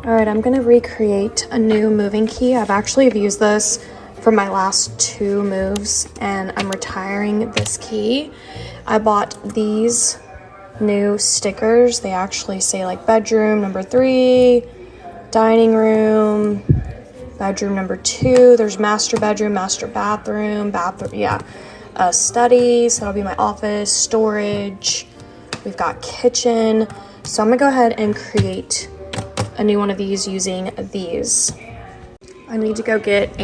All right, I'm gonna recreate a new moving key. I've actually used this for my last 2 moves and I'm retiring this key. I bought these new stickers. They actually say like bedroom number 3, dining room, bedroom number 2. There's master bedroom, master bathroom, study, so that'll be my office, storage. We've got kitchen. So I'm gonna go ahead and create a new one of these using these. I need to go get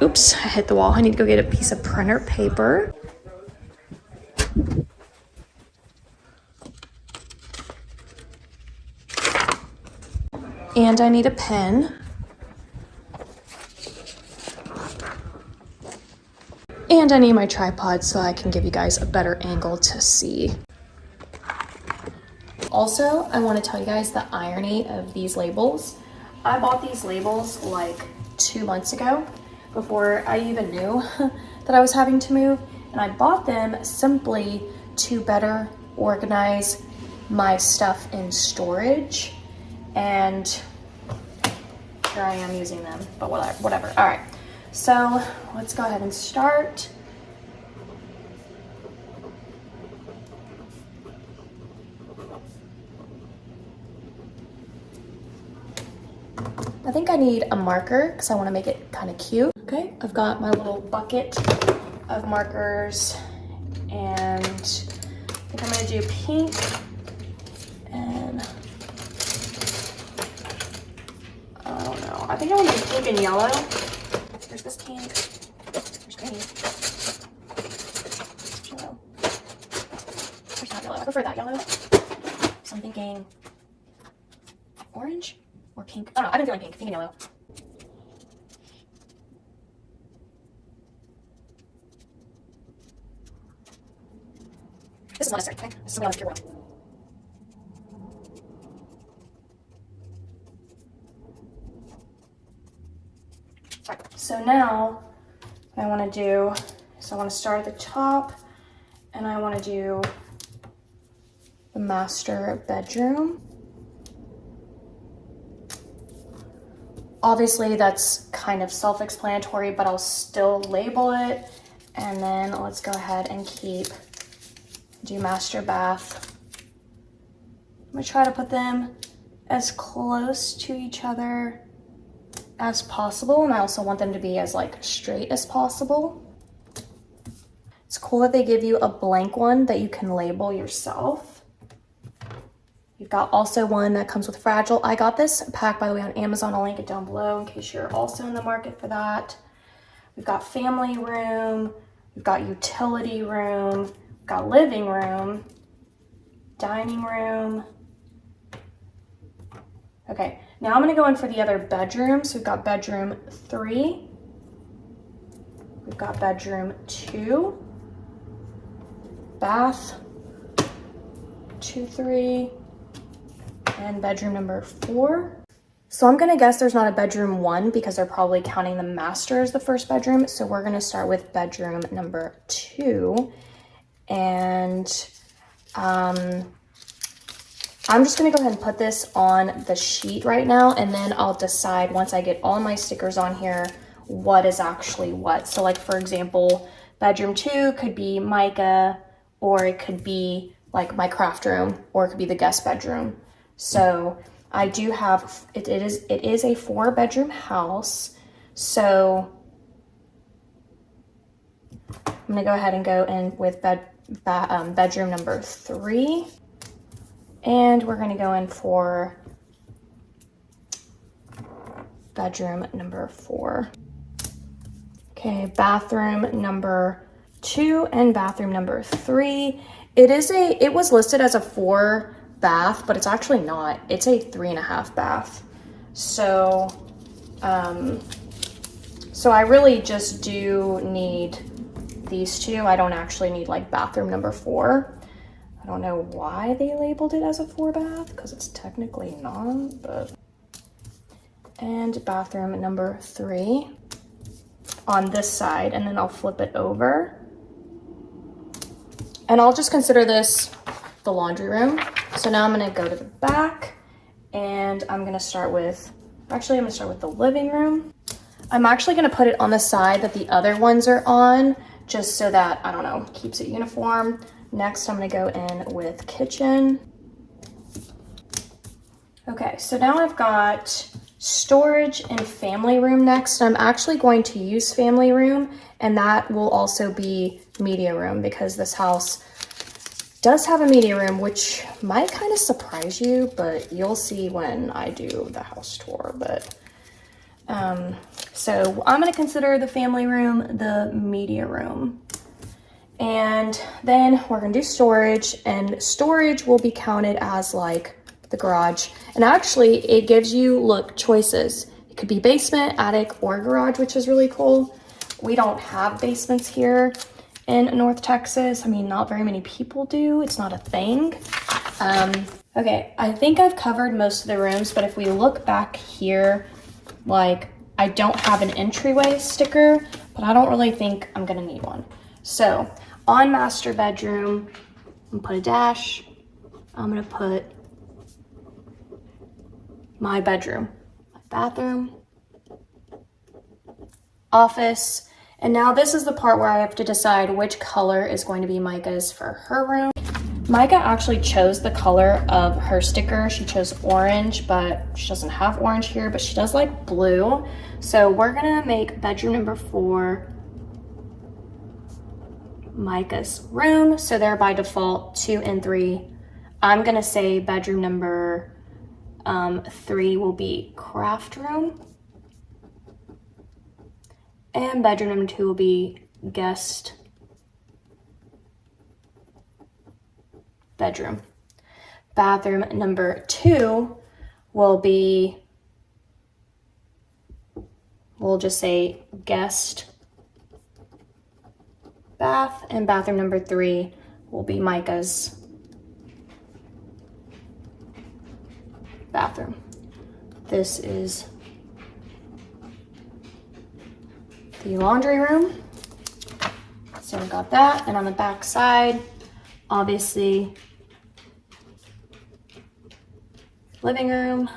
oops, I hit the wall. I need to go get a piece of printer paper. And I need a pen. And I need my tripod so I can give you guys a better angle to see. Also, I want to tell you guys the irony of these labels. I bought these labels like 2 months ago before I even knew that I was having to move. And I bought them simply to better organize my stuff in storage. And here I am using them, but whatever. All right, so let's go ahead and start. I think I need a marker because I want to make it kind of cute. Okay, I've got my little bucket of markers and I think I'm going to do pink and I don't know. I think I want to do pink and yellow. There's this pink. There's green. There's yellow. There's not yellow. I prefer that yellow. So I'm thinking orange or pink. I don't know. I've been feeling pink. Pink and yellow. This is not necessary. Okay? This is what I was curious about. So now what I want to do is I want to start at the top and I want to do the master bedroom. Obviously that's kind of self-explanatory, but I'll still label it. And then let's go ahead and do master bath. I'm gonna try to put them as close to each other as possible, and I also want them to be as like straight as possible. It's cool that they give you a blank one that you can label yourself. You've got also one that comes with Fragile. I got this pack, by the way, on Amazon. I'll link it down below in case you're also in the market for that. We've got family room, we've got utility room, we've got living room, dining room. Okay, now I'm gonna go in for the other bedrooms. We've got bedroom 3. We've got bedroom 2. Bath 2, 3. And bedroom number 4. So I'm gonna guess there's not a bedroom 1 because they're probably counting the master as the first bedroom. So we're gonna start with bedroom number 2. And I'm just gonna go ahead and put this on the sheet right now, and then I'll decide once I get all my stickers on here what is actually what. So like, for example, bedroom 2 could be Micah, or it could be like my craft room, or it could be the guest bedroom. So I do have, it is a 4-bedroom house. So I'm gonna go ahead and go in with bedroom number 3. And we're gonna go in for bedroom number 4. Okay, bathroom number 2 and bathroom number 3. It was listed as a 4 bath, but it's actually not. It's a 3.5 bath. So, so I really just do need these 2. I don't actually need like bathroom number 4. I don't know why they labeled it as a 4 bath, because it's technically not, but. And bathroom number 3 on this side, and then I'll flip it over. And I'll just consider this the laundry room. So now I'm gonna go to the back And I'm gonna start with, actually I'm gonna start with the living room. I'm actually gonna put it on the side that the other ones are on, just so that, I don't know, keeps it uniform. Next, I'm gonna go in with kitchen. Okay, so now I've got storage and family room next. I'm actually going to use family room, and that will also be media room because this house does have a media room, which might kind of surprise you, but you'll see when I do the house tour. But so I'm gonna consider the family room the media room. And then we're gonna do storage, and storage will be counted as like the garage. And actually it gives you, look, choices. It could be basement, attic, or garage, which is really cool. We don't have basements here in North Texas. I mean, not very many people do. It's not a thing. Okay, I think I've covered most of the rooms, but if we look back here, like I don't have an entryway sticker, but I don't really think I'm gonna need one. So on master bedroom, I'm gonna put a dash. I'm gonna put my bedroom, my bathroom, office. And now this is the part where I have to decide which color is going to be Micah's for her room. Micah actually chose the color of her sticker. She chose orange, but she doesn't have orange here, but she does like blue. So we're gonna make bedroom number 4 Micah's room. So they're by default 2 and 3. I'm gonna say bedroom number 3 will be craft room. And bedroom number 2 will be guest bedroom. Bathroom number 2 will be, we'll just say guest bath, and bathroom number 3 will be Micah's bathroom. This is the laundry room. So we got that, and on the back side, obviously, living room.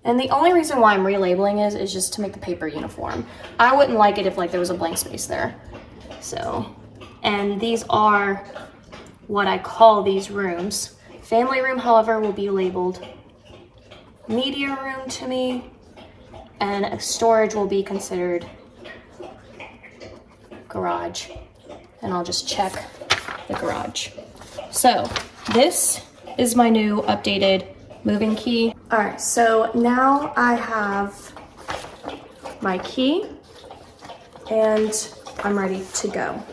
And the only reason why I'm relabeling is just to make the paper uniform. I wouldn't like it if like there was a blank space there. So, and these are what I call these rooms. Family room, however, will be labeled media room to me, and storage will be considered garage. And I'll just check the garage. So this is my new updated moving key. All right, so now I have my key and I'm ready to go.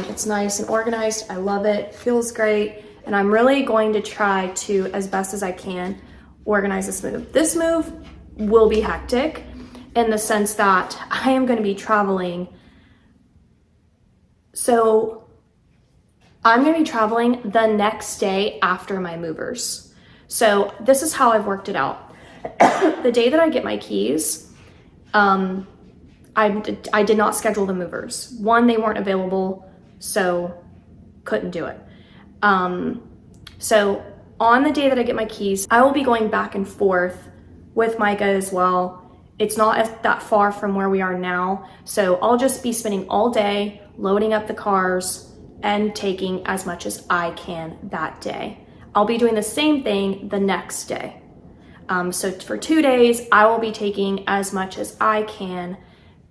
It's nice and organized. I love it, feels great. And I'm really going to try to, as best as I can, organize this move. This move will be hectic in the sense that I am going to be traveling. So I'm going to be traveling the next day after my movers. So this is how I've worked it out. The day that I get my keys, I did not schedule the movers. One, they weren't available, so couldn't do it. So on the day that I get my keys, I will be going back and forth with Micah as well. It's not that far from where we are now, so I'll just be spending all day loading up the cars and taking as much as I can that day. I'll be doing the same thing the next day. So for 2 days, I will be taking as much as I can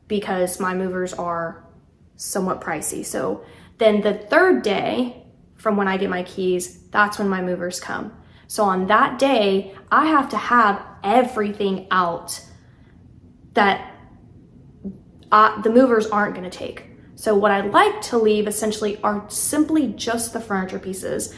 because my movers are somewhat pricey. So then the third day from when I get my keys, that's when my movers come. So on that day, I have to have everything out that the movers aren't gonna take. So what I like to leave essentially are simply just the furniture pieces.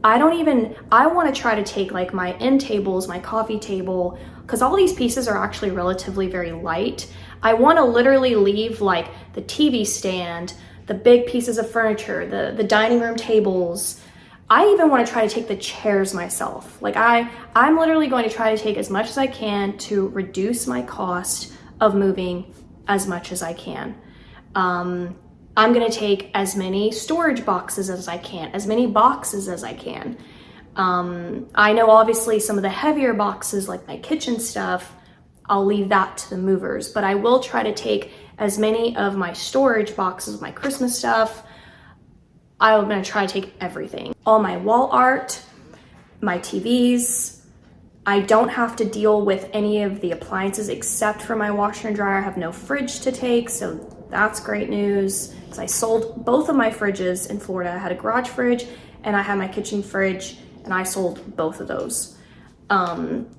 I want to try to take like my end tables, my coffee table, because all these pieces are actually relatively very light. I want to literally leave like the TV stand, the big pieces of furniture, the dining room tables. I even want to try to take the chairs myself. Like I'm literally going to try to take as much as I can to reduce my cost of moving as much as I can. I'm gonna take as many storage boxes as I can, as many boxes as I can. I know obviously some of the heavier boxes, like my kitchen stuff, I'll leave that to the movers, but I will try to take as many of my storage boxes, my Christmas stuff. I'm gonna try to take everything. All my wall art, my TVs. I don't have to deal with any of the appliances except for my washer and dryer. I have no fridge to take, so that's great news. Because I sold both of my fridges in Florida. I had a garage fridge and I had my kitchen fridge, and I sold both of those. And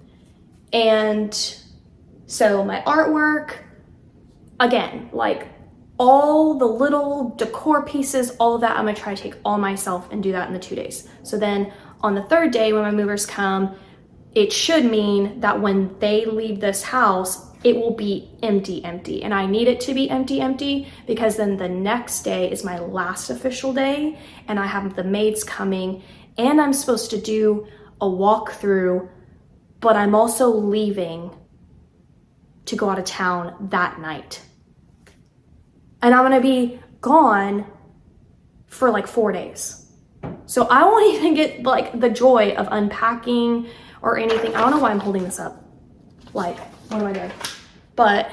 so my artwork, again, like all the little decor pieces, all of that, I'm gonna try to take all myself and do that in the 2 days. So then on the third day when my movers come, it should mean that when they leave this house, it will be empty. And I need it to be empty because then the next day is my last official day and I have the maids coming and I'm supposed to do a walkthrough, but I'm also leaving to go out of town that night. And I'm gonna be gone for like 4 days. So I won't even get like the joy of unpacking or anything. I don't know why I'm holding this up. Like, what am I doing? But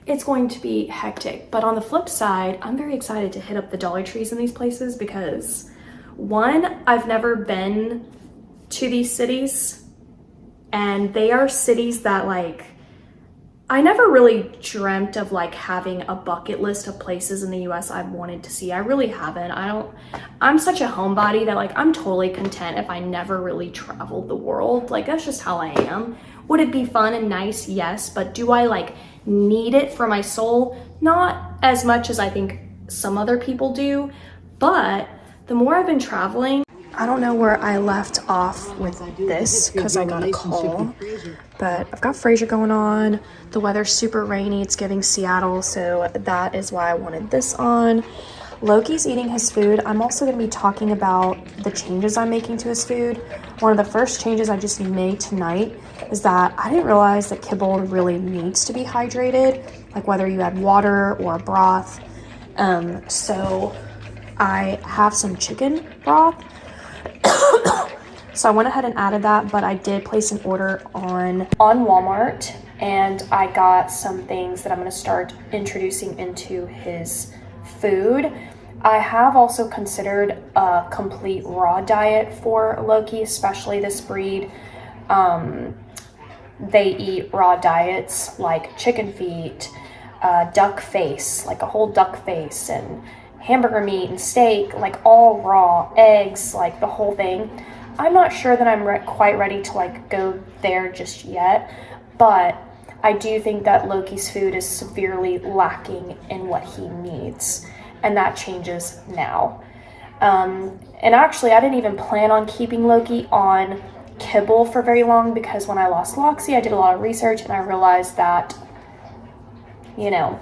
it's going to be hectic. But on the flip side, I'm very excited to hit up the Dollar Trees in these places because one, I've never been to these cities, and they are cities that like, I never really dreamt of like having a bucket list of places in the US I've wanted to see. I really haven't. I'm such a homebody that like I'm totally content if I never really traveled the world. Like that's just how I am. Would it be fun and nice? Yes, but do I like need it for my soul? Not as much as I think some other people do, but the more I've been traveling, I don't know where I left off with this because I got a call, but I've got Frasier going on. The weather's super rainy. It's giving Seattle, so that is why I wanted this on. Loki's eating his food. I'm also going to be talking about the changes I'm making to his food. One of the first changes I just made tonight is that I didn't realize that kibble really needs to be hydrated, like whether you add water or broth. So I have some chicken broth. So I went ahead and added that, but I did place an order on Walmart, and I got some things that I'm going to start introducing into his food. I have also considered a complete raw diet for Loki, especially this breed. They eat raw diets like chicken feet, duck face, like a whole duck face, and hamburger meat and steak, like all raw, eggs, like the whole thing. I'm not sure that I'm quite ready to like go there just yet, but I do think that Loki's food is severely lacking in what he needs, and that changes now. And actually, I didn't even plan on keeping Loki on kibble for very long because when I lost Loxie, I did a lot of research and I realized that, you know,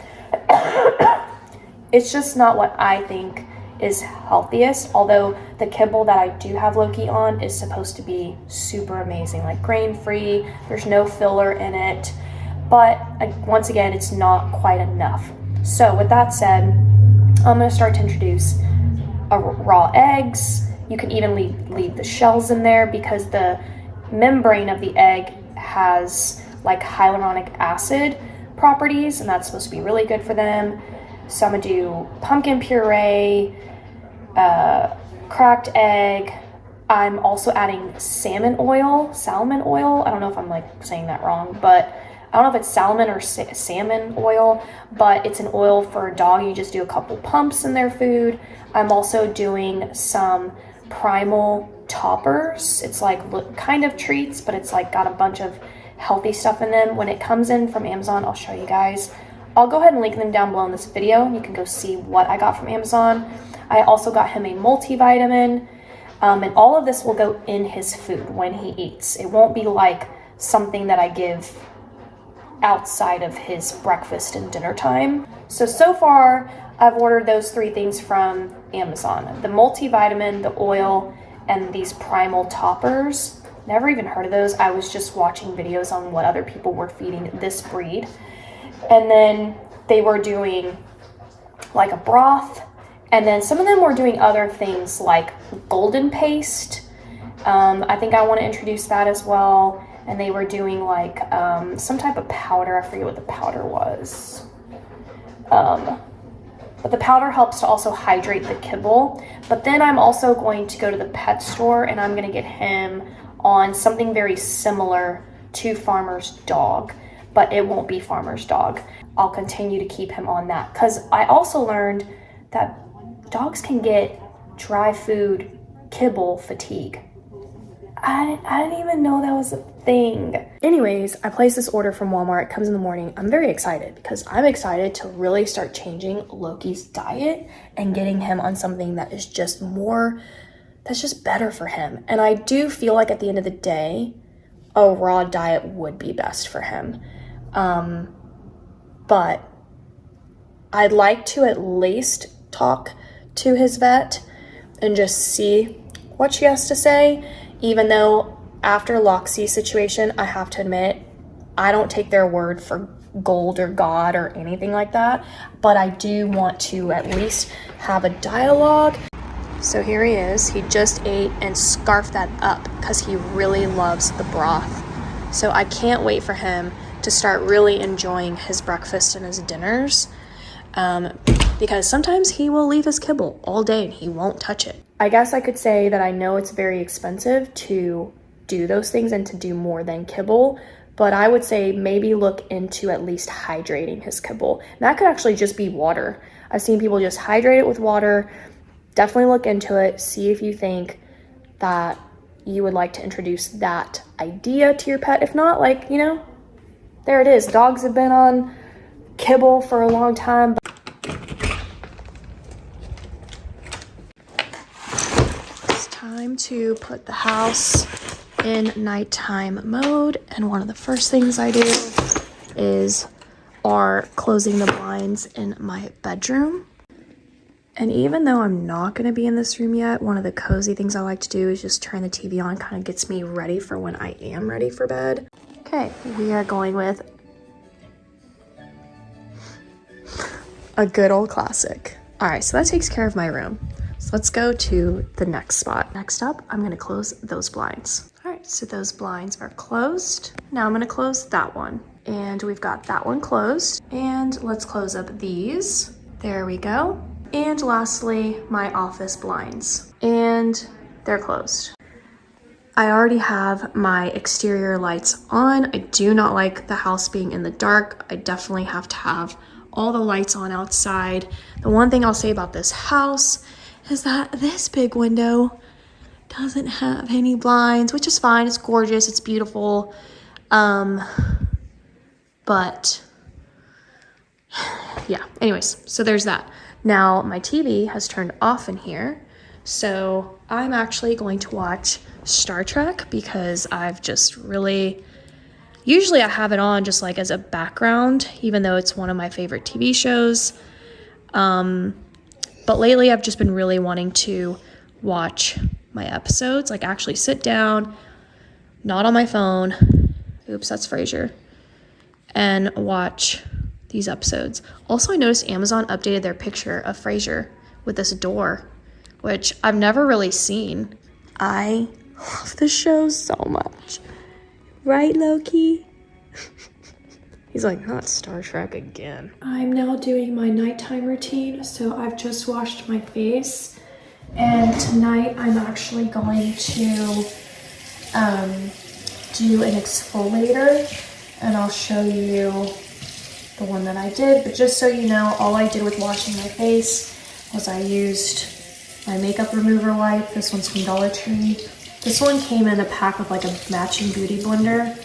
it's just not what I think is healthiest, although the kibble that I do have Loki on is supposed to be super amazing, like grain-free, there's no filler in it, but once again, it's not quite enough. So with that said, I'm going to start to introduce raw eggs. You can even leave the shells in there because the membrane of the egg has like hyaluronic acid properties, and that's supposed to be really good for them. So I'm gonna do pumpkin puree, cracked egg. I'm also adding salmon oil. I don't know if I'm like saying that wrong, but I don't know if it's salmon or salmon oil, but it's an oil for a dog. You just do a couple pumps in their food. I'm also doing some primal toppers. It's like kind of treats, but it's like got a bunch of healthy stuff in them. When it comes in from Amazon, I'll show you guys. I'll go ahead and link them down below in this video, and you can go see what I got from Amazon. I also got him a multivitamin, and all of this will go in his food when he eats. It won't be like something that I give outside of his breakfast and dinner time. So far, I've ordered those 3 things from Amazon. The multivitamin, the oil, and these primal toppers. Never even heard of those. I was just watching videos on what other people were feeding this breed. And then they were doing like a broth And then some of them were doing other things like golden paste. I think I want to introduce that as well. And they were doing like some type of powder. I forget what the powder was. But the powder helps to also hydrate the kibble. But then I'm also going to go to the pet store and I'm going to get him on something very similar to Farmer's Dog, but it won't be Farmer's Dog. I'll continue to keep him on that because I also learned that dogs can get dry food kibble fatigue. I didn't even know that was a thing. Anyways, I placed this order from Walmart. It comes in the morning. I'm very excited because I'm excited to really start changing Loki's diet and getting him on something that is just more, that's just better for him. And I do feel like at the end of the day, a raw diet would be best for him. But I'd like to at least talk to his vet and just see what she has to say. Even though after Loxie's situation, I have to admit, I don't take their word for gold or God or anything like that, but I do want to at least have a dialogue. So here he is. He just ate and scarfed that up because he really loves the broth. So I can't wait for him to start really enjoying his breakfast and his dinners. Because sometimes he will leave his kibble all day and he won't touch it. I guess I could say that I know it's very expensive to do those things and to do more than kibble, but I would say maybe look into at least hydrating his kibble. And that could actually just be water. I've seen people just hydrate it with water. Definitely look into it. See if you think that you would like to introduce that idea to your pet. If not, like, there it is. Dogs have been on kibble for a long time. It's time to put the house in nighttime mode, and one of the first things I do are closing the blinds in my bedroom. And even though I'm not going to be in this room yet, one of the cozy things I like to do is just turn the TV on. Kind of gets me ready for when I am ready for bed. Okay, we are going with a good old classic. All right, so that takes care of my room. So let's go to the next spot. Next up, I'm going to close those blinds. All right, so those blinds are closed. Now I'm going to close that one. And we've got that one closed. And let's close up these. There we go. And lastly, my office blinds. And they're closed. I already have my exterior lights on. I do not like the house being in the dark. I definitely have to have all the lights on outside. The one thing I'll say about this house is that this big window doesn't have any blinds, which is fine. It's gorgeous. It's beautiful. But yeah, anyways, so there's that. Now my TV has turned off in here, so I'm actually going to watch Star Trek because I've just really, usually I have it on just like as a background, even though it's one of my favorite TV shows. But lately I've just been really wanting to watch my episodes, like actually sit down, not on my phone. Oops, that's Frasier. And watch these episodes. Also, I noticed Amazon updated their picture of Frasier with this door, which I've never really seen. I love this show so much. Right, Loki? He's like, not Star Trek again. I'm now doing my nighttime routine, so I've just washed my face, and tonight I'm actually going to do an exfoliator, and I'll show you the one that I did. But just so you know, all I did with washing my face was I used my makeup remover wipe. This one's from Dollar Tree. This one came in a pack with like a matching beauty blender.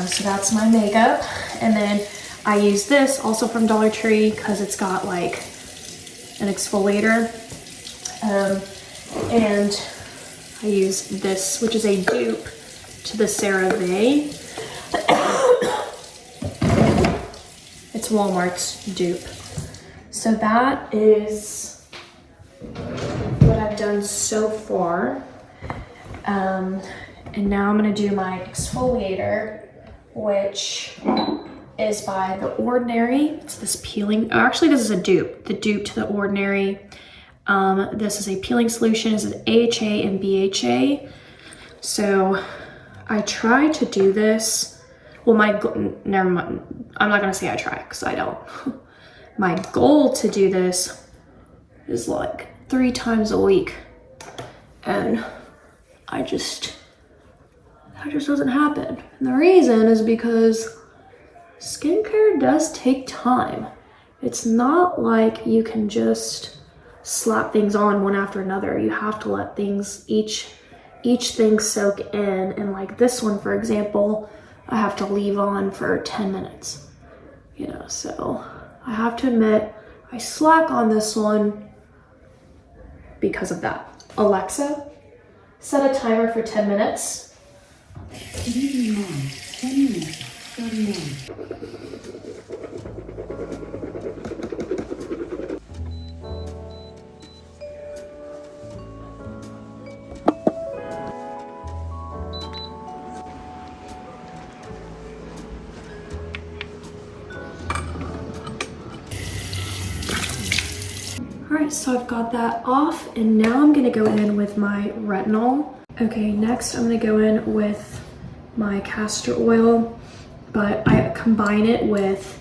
So that's my makeup. And then I use this also from Dollar Tree because it's got like an exfoliator. And I use this, which is a dupe to the CeraVe. It's Walmart's dupe. So that is what I've done so far. And now I'm gonna do my exfoliator, which is by The Ordinary. It's this peeling, oh, actually this is a dupe, the dupe to The Ordinary. This is a peeling solution. It's an AHA and BHA. So I try to do this. Well, never mind. I'm not gonna say I try because I don't. My goal to do this is like 3 times a week. And that just doesn't happen. And the reason is because skincare does take time. It's not like you can just slap things on one after another. You have to let things, each thing soak in. And like this one, for example, I have to leave on for 10 minutes, you know, so I have to admit I slack on this one because of that. Alexa, set a timer for 10 minutes. 10 minutes, 31. All right, so I've got that off, and now I'm gonna go in with my retinol. Okay, next I'm gonna go in with my castor oil, but I combine it with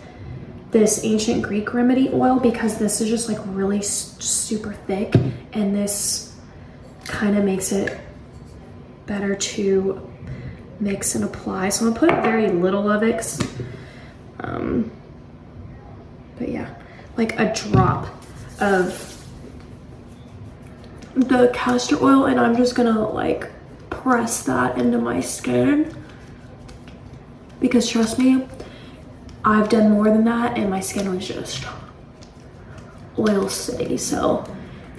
this ancient Greek remedy oil because this is just like really super thick, and this kind of makes it better to mix and apply. So I'm gonna put very little of it, but yeah, like a drop of the castor oil, and I'm just gonna like press that into my skin because trust me, I've done more than that and my skin was just oil city. So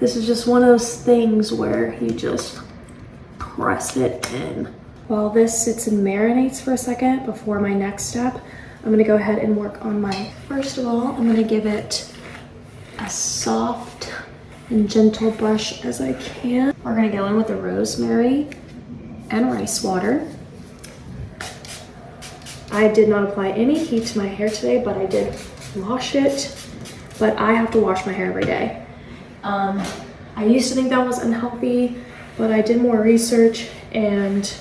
this is just one of those things where you just press it in. While this sits and marinates for a second before my next step, I'm gonna go ahead and work on first of all, I'm gonna give it as soft and gentle brush as I can. We're gonna go in with the rosemary and rice water. I did not apply any heat to my hair today, but I did wash it. But I have to wash my hair every day. I used to think that was unhealthy, but I did more research and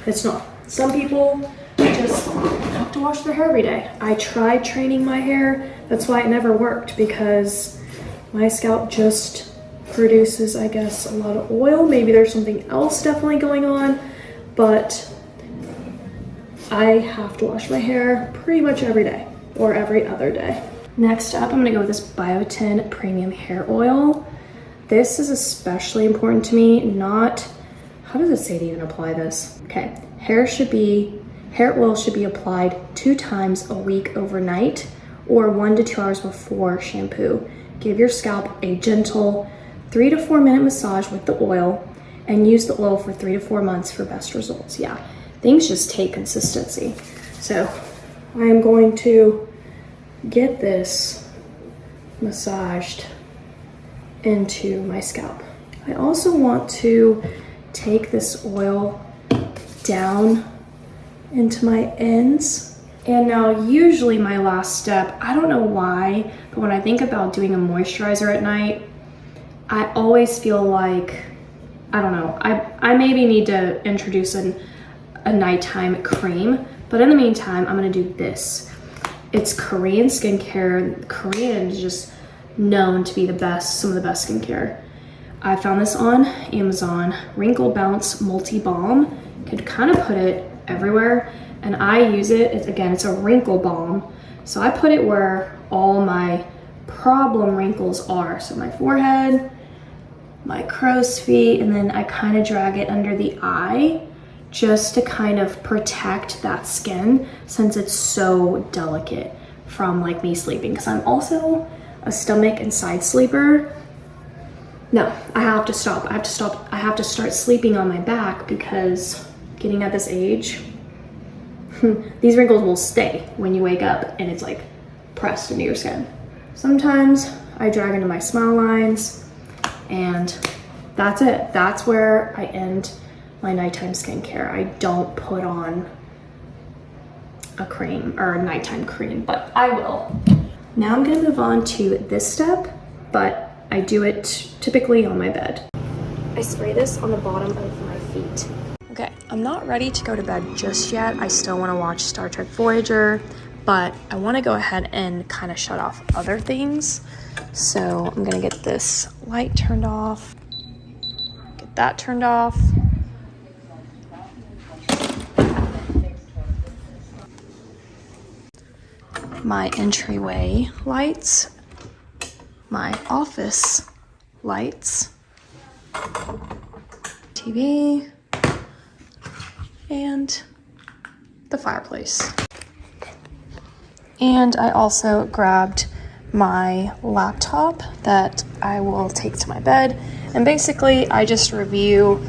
it's not. Some people just have to wash their hair every day. I tried training my hair. That's why it never worked, because my scalp just produces, I guess, a lot of oil. Maybe there's something else definitely going on, but I have to wash my hair pretty much every day or every other day. Next up, I'm gonna go with this Biotin Premium Hair Oil. This is especially important to me, how does it say to even apply this? Okay, hair oil should be applied 2 times a week overnight or 1 to 2 hours before shampoo. Give your scalp a gentle 3 to 4 minute massage with the oil and use the oil for 3 to 4 months for best results. Yeah, things just take consistency. So I am going to get this massaged into my scalp. I also want to take this oil down into my ends. And now usually my last step, I don't know why, but when I think about doing a moisturizer at night, I always feel like, I don't know, I maybe need to introduce a nighttime cream, but in the meantime, I'm gonna do this. It's Korean skincare. Korean is just known to be some of the best skincare. I found this on Amazon, Wrinkle Bounce Multi Balm. Could kind of put it everywhere, and I use it. It's a wrinkle balm, so I put it where all my problem wrinkles are. So my forehead, my crow's feet, and then I kind of drag it under the eye just to kind of protect that skin since it's so delicate from like me sleeping, because I'm also a stomach and side sleeper. No, I have to stop. I have to start sleeping on my back because getting at this age, these wrinkles will stay when you wake up and it's like pressed into your skin. Sometimes I drag into my smile lines, and that's it. That's where I end my nighttime skincare. I don't put on a cream or a nighttime cream, but I will. Now I'm gonna move on to this step, but I do it typically on my bed. I spray this on the bottom of my feet. Okay, I'm not ready to go to bed just yet. I still wanna watch Star Trek Voyager, but I wanna go ahead and kind of shut off other things. So I'm gonna get this light turned off, get that turned off. My entryway lights, my office lights, TV, and the fireplace. And I also grabbed my laptop that I will take to my bed. And basically I just review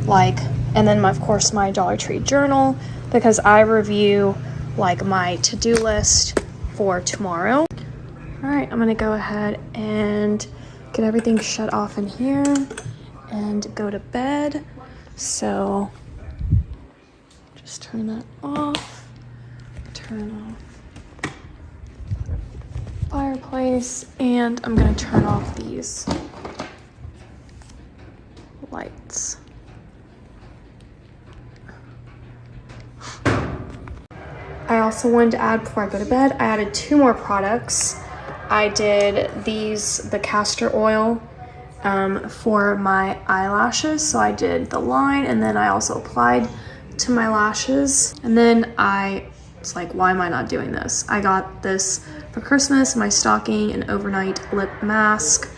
and then of course my Dollar Tree journal, because I review my to-do list for tomorrow. All right, I'm gonna go ahead and get everything shut off in here and go to bed. So just turn that off, turn off fireplace, and I'm gonna turn off these lights. I also wanted to add, before I go to bed, I added 2 more products. I did the castor oil for my eyelashes. So I did the line, and then I also applied to my lashes. And then I was like, why am I not doing this? I got this for Christmas, my stocking, an overnight lip mask.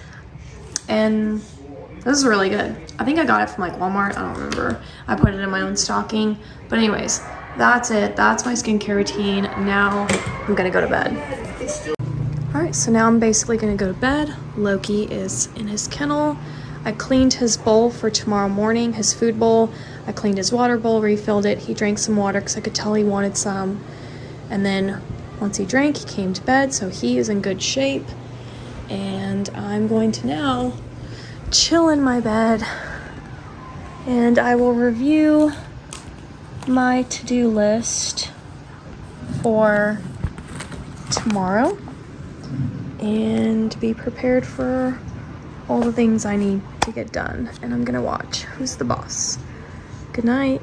And this is really good. I think I got it from Walmart, I don't remember. I put it in my own stocking. But anyways, that's it. That's my skincare routine. Now I'm gonna go to bed. All right, so now I'm basically gonna go to bed. Loki is in his kennel. I cleaned his bowl for tomorrow morning, his food bowl. I cleaned his water bowl, refilled it. He drank some water because I could tell he wanted some. And then once he drank, he came to bed, so he is in good shape. And I'm going to now chill in my bed, and I will review my to-do list for tomorrow and be prepared for all the things I need to get done. And I'm gonna watch Who's the Boss. Good night.